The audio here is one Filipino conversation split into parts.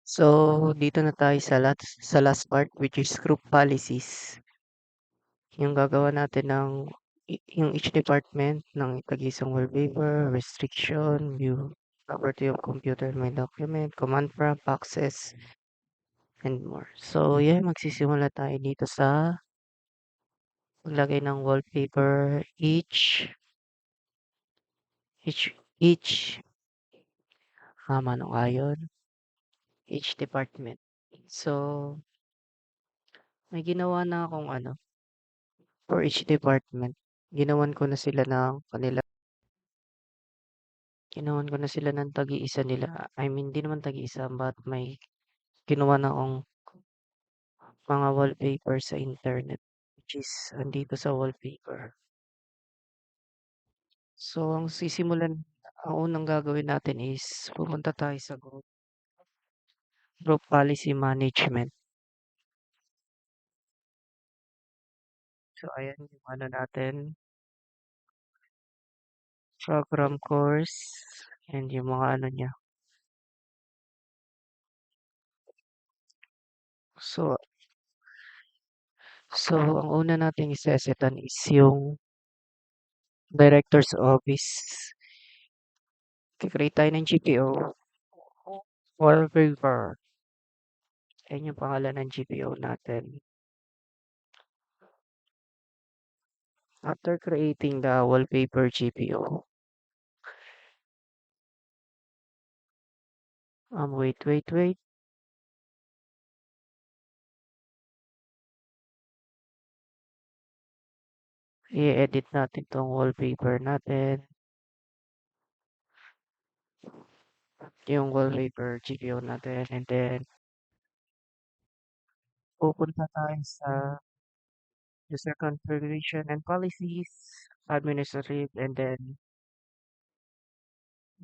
So, dito na tayo sa last part which is group policies. Yung gagawa natin ng yung each department ng tag-isang wallpaper, restriction, view, property of computer, my document, command prompt, access, and more. So, yeah, magsisimula tayo dito sa paglagay ng wallpaper each, ano nga yun? Each department. So, may ginawa na akong for each department. Ginawan ko na sila ng ginawan ko na sila ng tag-iisa nila. I mean, di naman tag-iisa, but may ginawa na akong mga wallpaper sa internet, which is andito sa wallpaper. So, ang unang gagawin natin is pupunta tayo sa group policy management. So, ayan yung natin, program course, and yung mga niya. So, ang una nating isesetan is yung director's office. Kikreate tayo ng GPO. Wallpaper. Ayan yung pangalan ng GPO natin. After creating the wallpaper GPO, wait. I-edit natin tong wallpaper natin. Yung wallpaper GPO natin. And then, pupunta tayo sa user configuration and policies, administrative, and then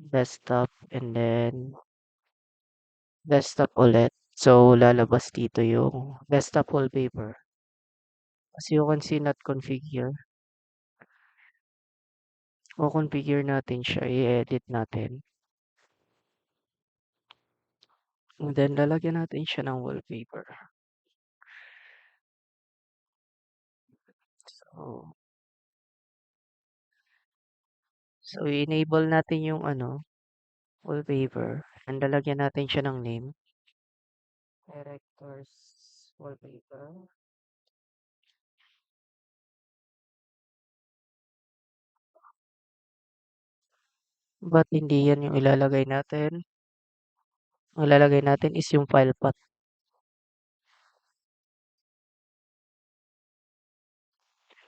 desktop, and then desktop ulit. So, lalabas dito yung desktop wallpaper. As you can see, not configure. O configure natin siya, i-edit natin. And then, lalagyan natin siya ng wallpaper. So i-enable natin yung wallpaper. And lalagyan natin siya ng name. Directors wallpaper. But hindi yan yung ilalagay natin. Ang ilalagay natin is yung file path.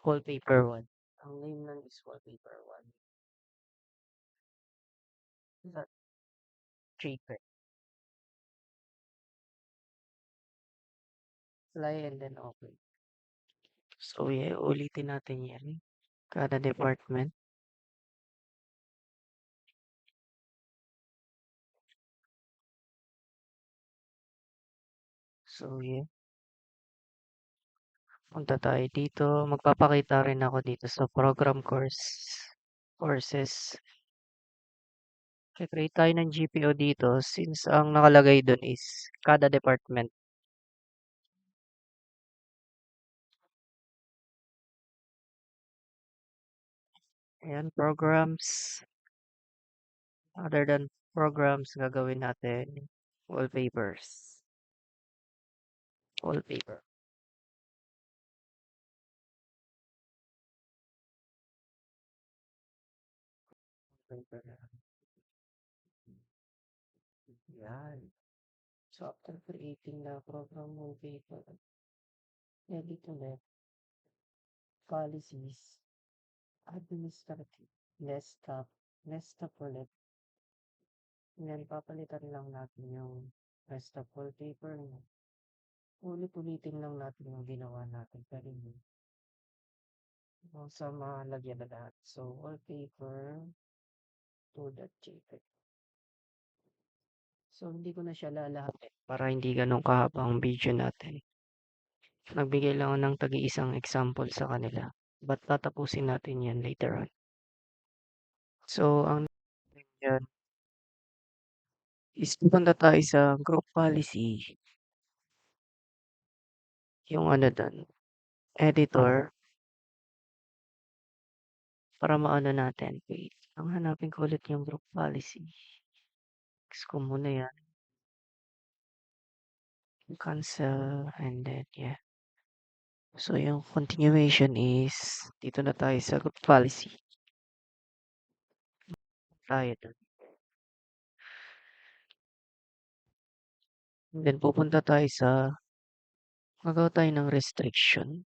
Wallpaper 1. Ang name nun is wallpaper 1. Not JPEG. Apply and then open. So yeah, ulitin natin yan. Kada department. So yeah. Punta tayo dito. Magpapakita rin ako dito sa program courses. Create tayo ng GPO dito since ang nakalagay dun is kada department. Ayan, programs. Other than programs, gagawin natin wallpapers. Wallpaper. Wallpaper. Yan. So, after creating the program wallpaper, edit ulit, policies, administrative, desktop ulit. Yan, papalitan lang natin yung desktop wallpaper. Ulit-ulitin lang natin yung ginawa natin kanina. Sa malagyan na lahat. So, wallpaper to.jpg. So, hindi ko na siya lalahatin para hindi ganun kahaba ang video natin. Nagbigay lang ako ng tagi-isang example sa kanila. But tatapusin natin yan later on. So, ang yan, is pupunta tayo sa group policy, yung ano dun, editor, para maano natin. Wait, ang hanapin ko ulit yung group policy. X ko muna yan. Cancel and then yeah. So yung continuation is dito na tayo sa group policy. Tayo dun. And then pupunta tayo sa gagawa tayo ng restriction.